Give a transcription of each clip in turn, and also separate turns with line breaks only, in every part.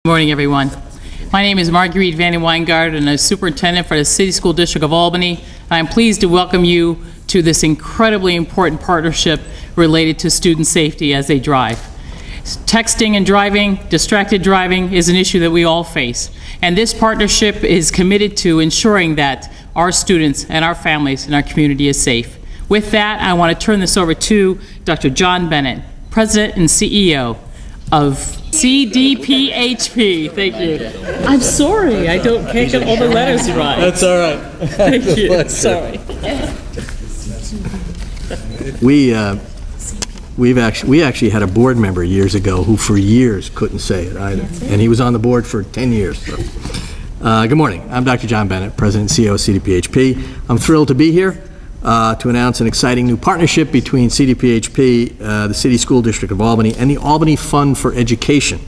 Good morning, everyone. My name is Marguerite Van Weingart, and I'm superintendent for the City School District of Albany. I'm pleased to welcome you to this incredibly important partnership related to student safety as they drive. Texting and driving, distracted driving, is an issue that we all face, and this partnership is committed to ensuring that our students and our families and our community is safe. With that, I want to turn this over to Dr. John Bennett, President and CEO of CDPHP. Thank you. I'm sorry, I can't get all the letters right.
That's all right.
Thank you. Sorry.
We actually had a board member years ago who for years couldn't say it either, and he was on the board for 10 years. So. Good morning. I'm Dr. John Bennett, President and CEO of CDPHP. I'm thrilled to be here to announce an exciting new partnership between CDPHP, the City School District of Albany, and the Albany Fund for Education.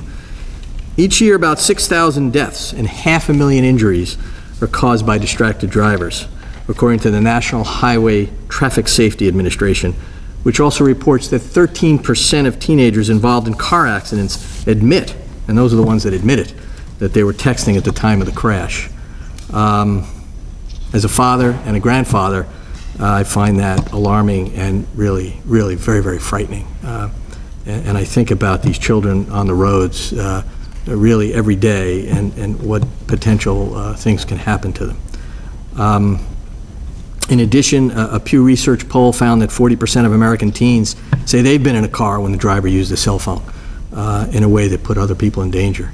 Each year, about 6,000 deaths and 500,000 injuries are caused by distracted drivers, according to the National Highway Traffic Safety Administration, which also reports that 13% of teenagers involved in car accidents admit, and those are the ones that admit it, that they were texting at the time of the crash. As a father and a grandfather, I find that alarming and really, really very, very frightening. And I think about these children on the roads really every day and what potential things can happen to them. In addition, a Pew Research poll found that 40% of American teens say they've been in a car when the driver used a cell phone in a way that put other people in danger.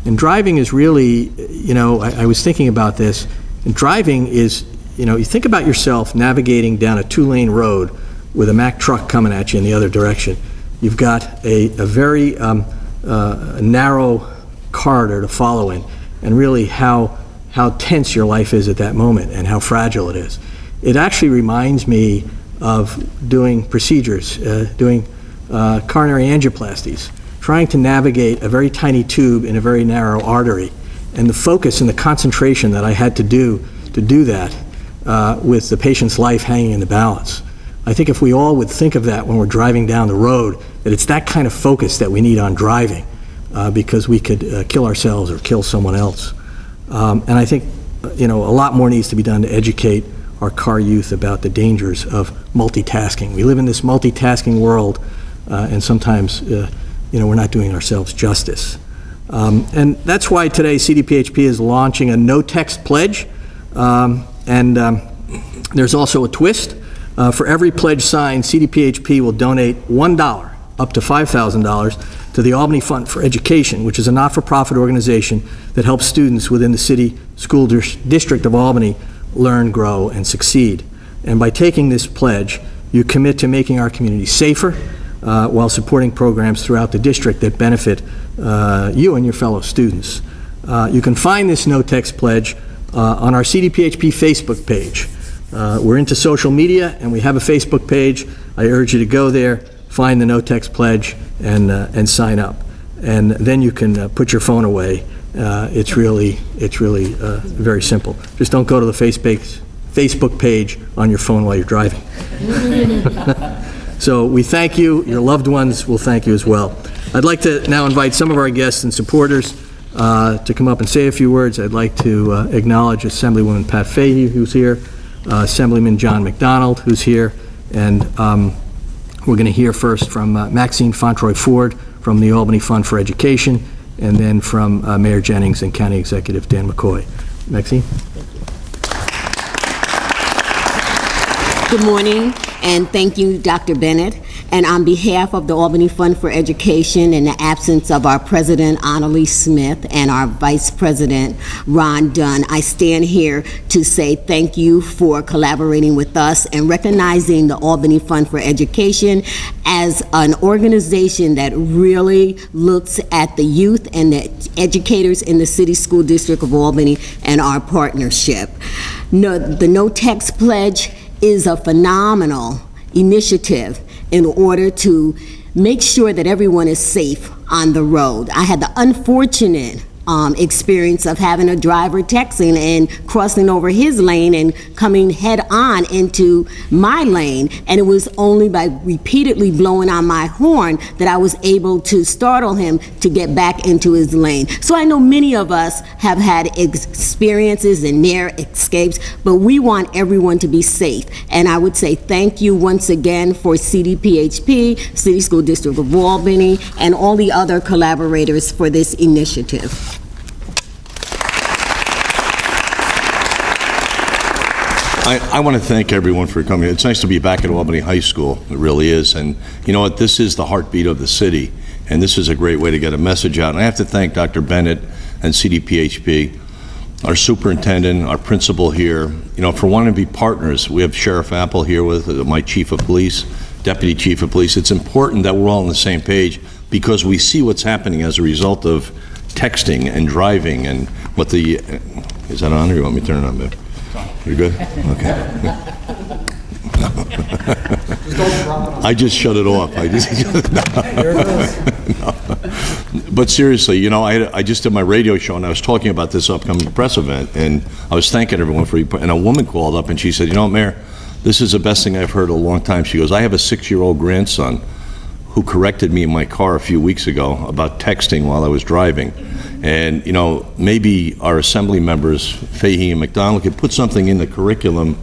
And driving is really, I was thinking about this, and driving is, you think about yourself navigating down a 2-lane road with a Mack truck coming at you in the other direction. You've got a very narrow corridor to follow in, and really how tense your life is at that moment and how fragile it is. It actually reminds me of doing procedures, doing coronary angioplasties, trying to navigate a very tiny tube in a very narrow artery, and the focus and the concentration that I had to do that with the patient's life hanging in the balance. I think if we all would think of that when we're driving down the road, that it's that kind of focus that we need on driving, because we could kill ourselves or kill someone else. And I think, a lot more needs to be done to educate our car youth about the dangers of multitasking. We live in this multitasking world, and sometimes, we're not doing ourselves justice. And that's why today CDPHP is launching a no-text pledge. And there's also a twist. For every pledge signed, CDPHP will donate $1 up to $5,000 to the Albany Fund for Education, which is a not-for-profit organization that helps students within the City School District of Albany learn, grow, and succeed. And by taking this pledge, you commit to making our community safer while supporting programs throughout the district that benefit you and your fellow students. You can find this no-text pledge on our CDPHP Facebook page. We're into social media, and we have a Facebook page. I urge you to go there, find the no-text pledge, and sign up. And then you can put your phone away. It's really very simple. Just don't go to the Facebook page on your phone while you're driving. So we thank you. Your loved ones will thank you as well. I'd like to now invite some of our guests and supporters to come up and say a few words. I'd like to acknowledge Assemblywoman Pat Fahey, who's here, Assemblyman John McDonald, who's here, and we're going to hear first from Maxine Fontroy Ford from the Albany Fund for Education, and then from Mayor Jennings and County Executive Dan McCoy. Maxine?
Good morning, and thank you, Dr. Bennett. And on behalf of the Albany Fund for Education, in the absence of our President, Annalise Smith, and our Vice President, Ron Dunn, I stand here to say thank you for collaborating with us and recognizing the Albany Fund for Education as an organization that really looks at the youth and the educators in the City School District of Albany and our partnership. The No Text Pledge is a phenomenal initiative in order to make sure that everyone is safe on the road. I had the unfortunate experience of having a driver texting and crossing over his lane and coming head-on into my lane. And it was only by repeatedly blowing on my horn that I was able to startle him to get back into his lane. So I know many of us have had experiences and near escapes, but we want everyone to be safe. And I would say thank you once again for CDPHP, City School District of Albany, and all the other collaborators for this initiative.
I want to thank everyone for coming. It's nice to be back at Albany High School. It really is. And you know what? This is the heartbeat of the city. And this is a great way to get a message out. And I have to thank Dr. Bennett and CDPHP, our superintendent, our principal here, you know, for wanting to be partners. We have Sheriff Apple here with my chief of police, deputy chief of police. It's important that we're all on the same page because we see what's happening as a result of texting and driving and what the, is that on or you want me to turn it on, babe? You're good? Okay. I just shut it off. No. But seriously, you know, I just did my radio show and I was talking about this upcoming press event and I was thanking everyone for it. And a woman called up and she said, you know, Mayor, this is the best thing I've heard in a long time. She goes, I have a 6-year-old grandson who corrected me in my car a few weeks ago about texting while I was driving. And, you know, maybe our assembly members, Fahey and McDonald, could put something in the curriculum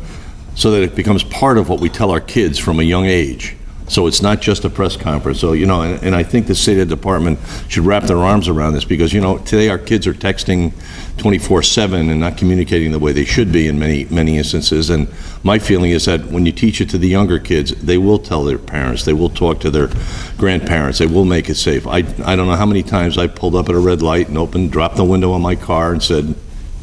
so that it becomes part of what we tell our kids from a young age. So it's not just a press conference. So, you know, and I think the State Department should wrap their arms around this because, you know, today our kids are texting 24/7 and not communicating the way they should be in many instances. And my feeling is that when you teach it to the younger kids, they will tell their parents, they will talk to their grandparents, they will make it safe. I don't know how many times I pulled up at a red light and dropped the window on my car and said,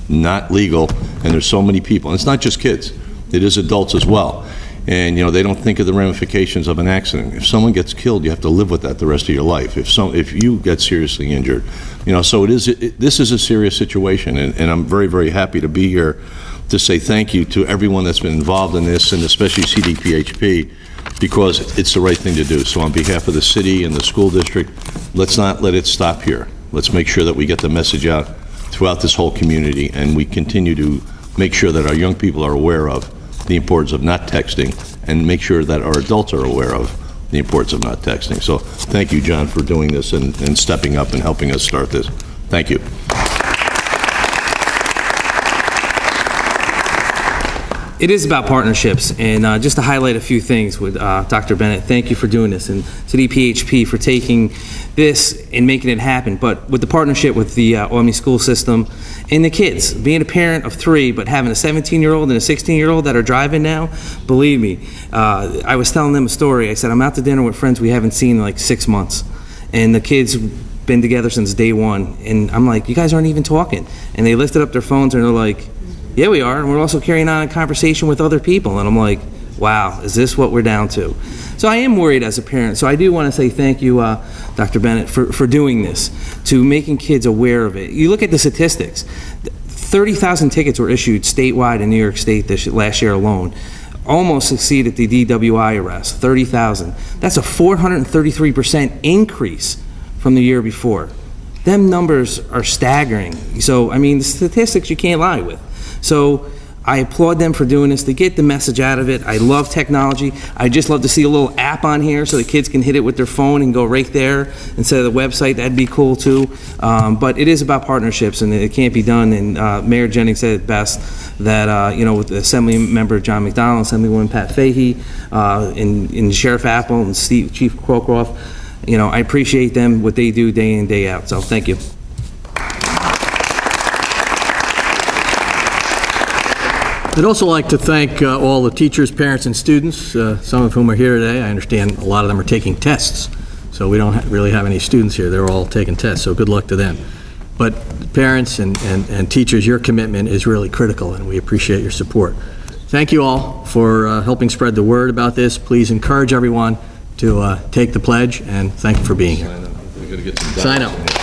not legal, and there's so many people. And it's not just kids, it is adults as well. And, you know, they don't think of the ramifications of an accident. If someone gets killed, you have to live with that the rest of your life. If you get seriously injured, you know, so this is a serious situation, and I'm very, very happy to be here to say thank you to everyone that's been involved in this, and especially CDPHP, because it's the right thing to do. So on behalf of the city and the school district, let's not let it stop here. Let's make sure that we get the message out throughout this whole community, and we continue to make sure that our young people are aware of the importance of not texting, and make sure that our adults are aware of the importance of not texting. So thank you, John, for doing this and stepping up and helping us start this. Thank you.
It is about partnerships, and just to highlight a few things with Dr. Bennett, thank you for doing this, and to CDPHP for taking this and making it happen. But with the partnership with the Albany school system and the kids, being a parent of 3, but having a 17-year-old and a 16-year-old that are driving now, believe me, I was telling them a story. I said, I'm out to dinner with friends we haven't seen in like 6 months, and the kids been together since day one, and I'm like, you guys aren't even talking. And they lifted up their phones and they're like, yeah, we are, and we're also carrying on a conversation with other people. And I'm like, wow, is this what we're down to? So I am worried as a parent. So I do want to say thank you, Dr. Bennett, for doing this, to making kids aware of it. You look at the statistics. 30,000 tickets were issued statewide in New York State last year alone. Almost exceeded the DWI arrests, 30,000. That's a 433% increase from the year before. Them numbers are staggering. So, I mean, the statistics you can't lie with. So I applaud them for doing this to get the message out of it. I love technology. I just love to see a little app on here so the kids can hit it with their phone and go right there instead of the website. That'd be cool too. But it is about partnerships, and it can't be done. And Mayor Jennings said it best that, you know, with the Assembly Member John McDonald, Assemblywoman Pat Fahey, and Sheriff Apple and Chief Crowcroft, you know, I appreciate them, what they do day in, day out. So thank you.
I'd also like to thank all the teachers, parents, and students, some of whom are here today. I understand a lot of them are taking tests, so we don't really have any students here. They're all taking tests, so good luck to them. But parents and teachers, your commitment is really critical, and we appreciate your support. Thank you all for helping spread the word about this. Please encourage everyone to take the pledge, and thank you for being here.
Sign up.
Sign up.